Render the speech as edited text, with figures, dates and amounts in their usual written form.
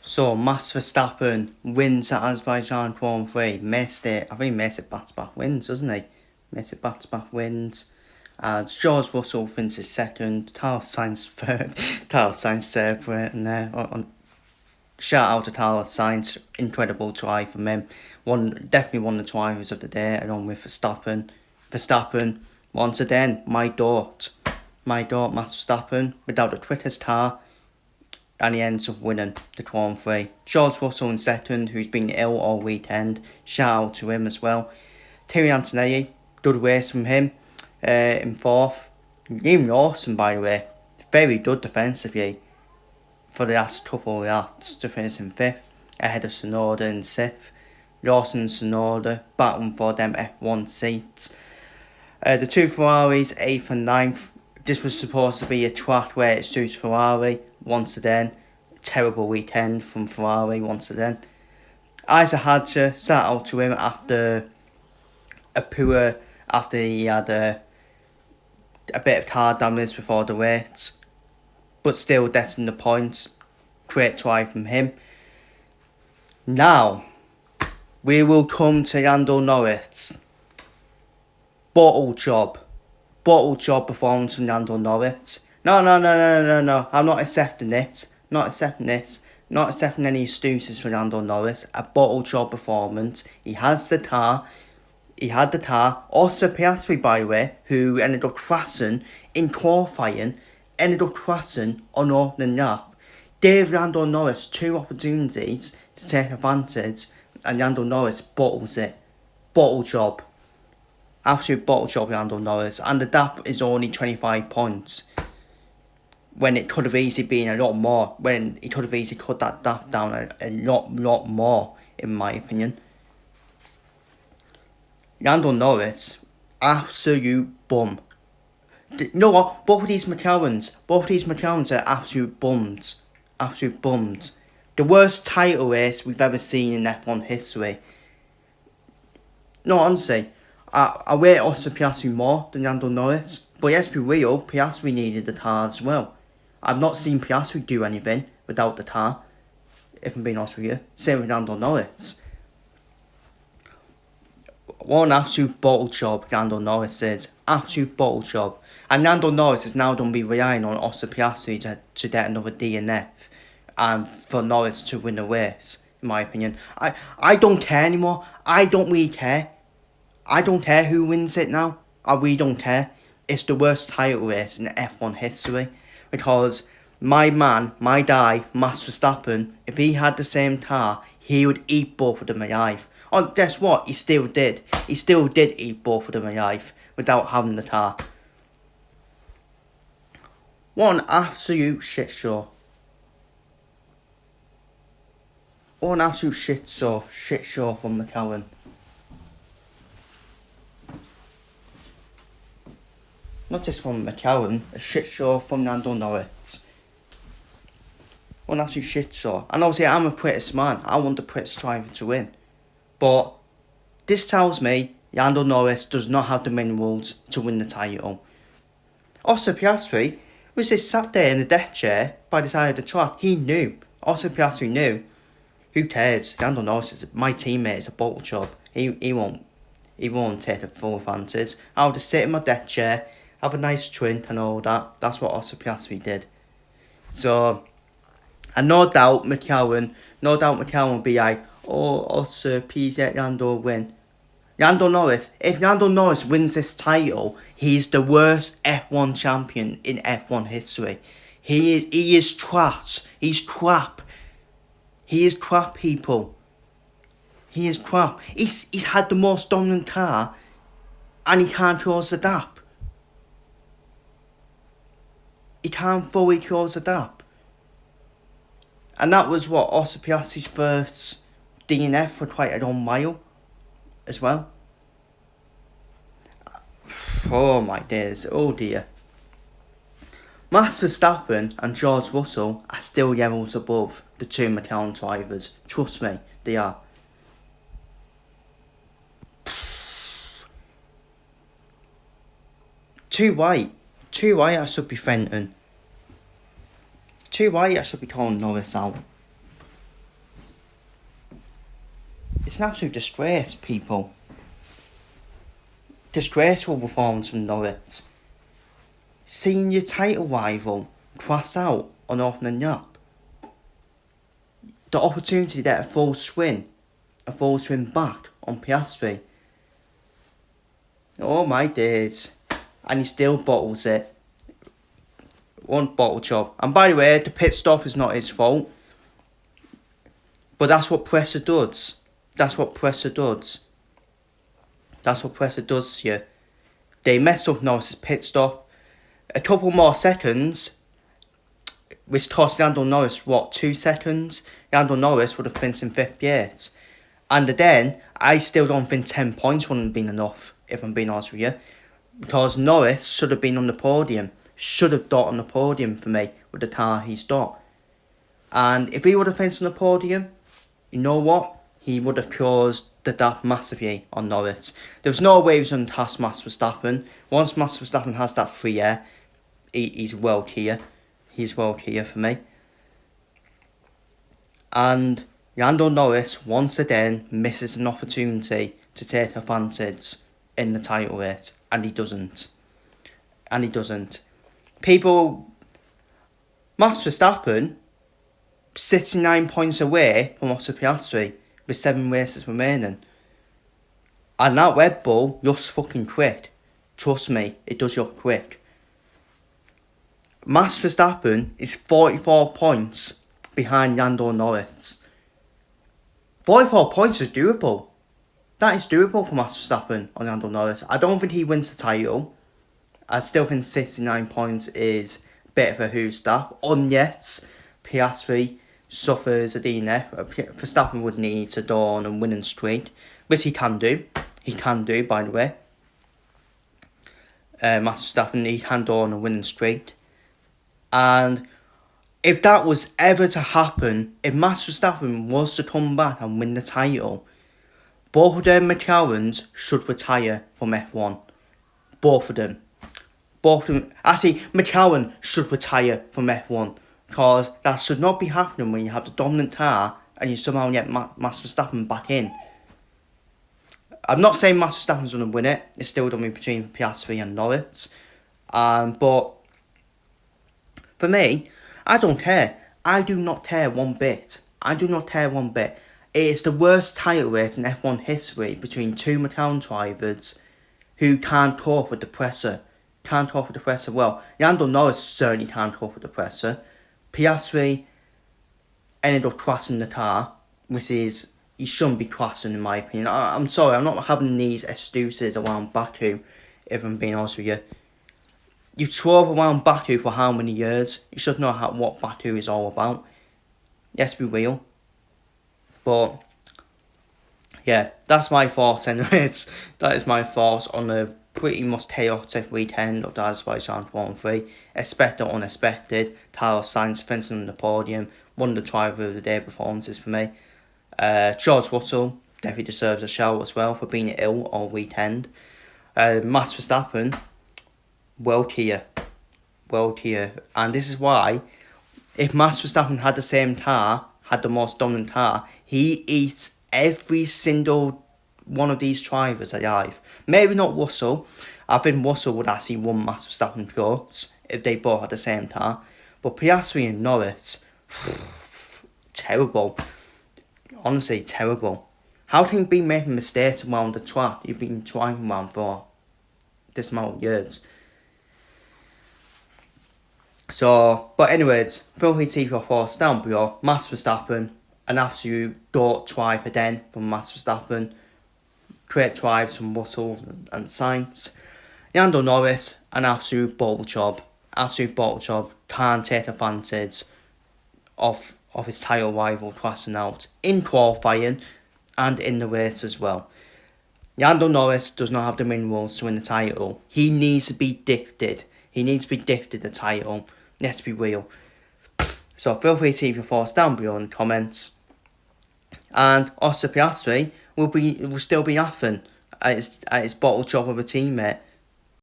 So Max Verstappen wins at Azerbaijan Grand Prix. Missed it. I think he missed it back-to-back wins, doesn't he? Missed it back-to-back wins. And George Russell finishes second. Carlos Sainz third. Carlos Sainz third for it. And shout out to Carlos Sainz. Incredible try from him. Definitely one of the drivers of the day, along with Verstappen. Verstappen, once again, my daughter, Max Verstappen, without the quickest car, and he ends up winning the Grand Prix. George Russell in second, who's been ill all weekend. Shout out to him as well. Terry Antonelli, good race from him. In fourth. Liam Lawson, by the way, very good defensively for the last couple of laps to finish in fifth, ahead of Tsunoda in sixth. Lawson and Tsunoda battling for them F1 seats. The two Ferraris, 8th and 9th. This was supposed to be a track where it suits Ferrari. Once again, terrible weekend from Ferrari once again. Isaac Hadjar sat out to him after he had a bit of car damage before the race, but still destined the points. Great try from him. Now, we will come to Lando Norris. Bottle job performance from Lando Norris. No. I'm not accepting it. Not accepting any excuses for Lando Norris. A bottle job performance. He has the car. He had the car. Also Piastri, by the way, who ended up crashing in qualifying, on opening lap. Gave Lando Norris two opportunities to take advantage, and Lando Norris bottles it. Bottle job. Absolute bottle job, Lando Norris. And the gap is only 25 points. When it could have easily been a lot more. When he could have easily cut that gap down a lot more, in my opinion. Lando Norris, absolute bum. You know what? Both of these McLarens are absolute bums. Absolute bums. The worst title race we've ever seen in F1 history. No, honestly, I rate also Piastri more than Lando Norris. But let's be real, Piastri needed the car as well. I've not seen Piastri do anything without the car, if I'm being honest with you. Same with Lando Norris. What an absolute bottle job Lando Norris is. Absolute bottle job. And Lando Norris is now going to be relying on Oscar Piastri to get another DNF. And for Norris to win the race, in my opinion. I don't care anymore. I don't really care. I don't care who wins it now. I really don't care. It's the worst title race in F1 history. Because my guy, Max Verstappen, if he had the same car, he would eat both of them alive. Oh, guess what? He still did. He still did eat both of them alive without having the car. What an absolute shit show. What an absolute shit show from McLaren. Not just from McLaren, a shit show from Lando Norris. What an absolute shit show. And obviously I'm a British man. I want the British driver to win. But this tells me Lando Norris does not have the minerals to win the title. Also Piastri was just sat there in the deck chair by the side of the track. He knew. Also Piastri knew. Who cares? Lando Norris is my teammate. Is a bottle job. He won't take the full advantage. I'll just sit in my deck chair, have a nice drink and all that. That's what Oscar Piastri did. So, and no doubt McLaren will be like, oh, Oscar, please let Lando win. Lando Norris, if Lando Norris wins this title, he's the worst F1 champion in F1 history. He is trash. He's crap. He is crap, people. He is crap. He's had the most dominant car, and he can't close the gap. He can't fully close the gap. And that was what Oscar Piastri's first DNF for quite a long while, as well. Oh my days, oh dear. Max Verstappen and George Russell are still levels above the two McLaren drivers. Trust me, they are. Too white I should be Fenton. Too white I should be calling Norris out. It's an absolute disgrace, people. Disgraceful performance from Norris. Seeing your title rival crash out on opening lap. The opportunity to get a full swing back on Piastri. Oh my days. And he still bottles it. One bottle job. And by the way, the pit stop is not his fault. But that's what pressure does. That's what pressure does. That's what pressure does to you. They messed up Norris' pit stop. A couple more seconds, which cost Lando Norris, 2 seconds? Lando Norris would have finished in 5th place. And then, I still don't think 10 points wouldn't have been enough, if I'm being honest with you. Because Norris should have been on the podium. Should have got on the podium for me with the car he's got. And if he would have finished on the podium, you know what? He would have caused the gap massively on Norris. There was no way he was going to pass Max Verstappen. Once Max Verstappen has that free air, he's world here. He's world here for me. And Lando Norris once again misses an opportunity to take advantage in the title race, and he doesn't. People, Max Verstappen sits 9 points away from Oscar Piastri with 7 races remaining. And that Red Bull looks fucking quick. Trust me, it does look quick. Max Verstappen is 44 points behind Lando Norris. 44 points is doable. That is doable for Max Verstappen on Lando Norris. I don't think he wins the title. I still think 69 points is a bit of a who's that. Unless Piastri suffers a DNF. Verstappen would need to go on a winning streak, which he can do. He can do, by the way. Max Verstappen, he can go on a winning streak. And if that was ever to happen, if Max Verstappen was to come back and win the title, both of their McLarens should retire from F1. Both of them. Actually, McLaren should retire from F1. Because that should not be happening when you have the dominant car and you somehow get Max Verstappen back in. I'm not saying Max Verstappen's going to win it. It's still going to be between Piastri and Norris. But for me, I don't care. I do not care one bit. It is the worst title race in F1 history between 2 McLaren drivers who can't cope with the pressure. Well, Lando Norris certainly can't cope with the pressure. Piastri ended up crashing the car, which is, he shouldn't be crashing in my opinion. I'm sorry, I'm not having these excuses around Baku, if I'm being honest with you. You drove around Baku for how many years? You should know what Baku is all about. Let's be real. But, yeah, that's my thoughts anyways. That is my thoughts on the pretty much chaotic weekend of the Azerbaijan Grand Prix. Expected or unexpected. Carlos Sainz finishing on the podium. One of the driver of the day performances for me. George Russell definitely deserves a shout as well for being ill all weekend. Max Verstappen, world here. And this is why, if Max Verstappen had the same car, had the most dominant car, he eats every single one of these drivers alive. Maybe not Russell. I think Russell would actually win Max Verstappen points if they both had the same car. But Piastri and Norris, terrible. Honestly, terrible. How can you be making mistakes around the track you've been driving around for this amount of years? So, but anyways, feel free to leave your thoughts down below. Max Verstappen, an absolute goat drive again from Max Verstappen. Great drives from Russell and Sainz. Lando Norris, an absolute bottle job. Can't take advantage of his title rival crashing out in qualifying and in the race as well. Lando Norris does not have the minerals to win the title. He needs to be gifted. The title. Let's be real. So feel free to leave your thoughts down below in the comments. And Oscar Piastri will still be laughing at his bottle job of a teammate.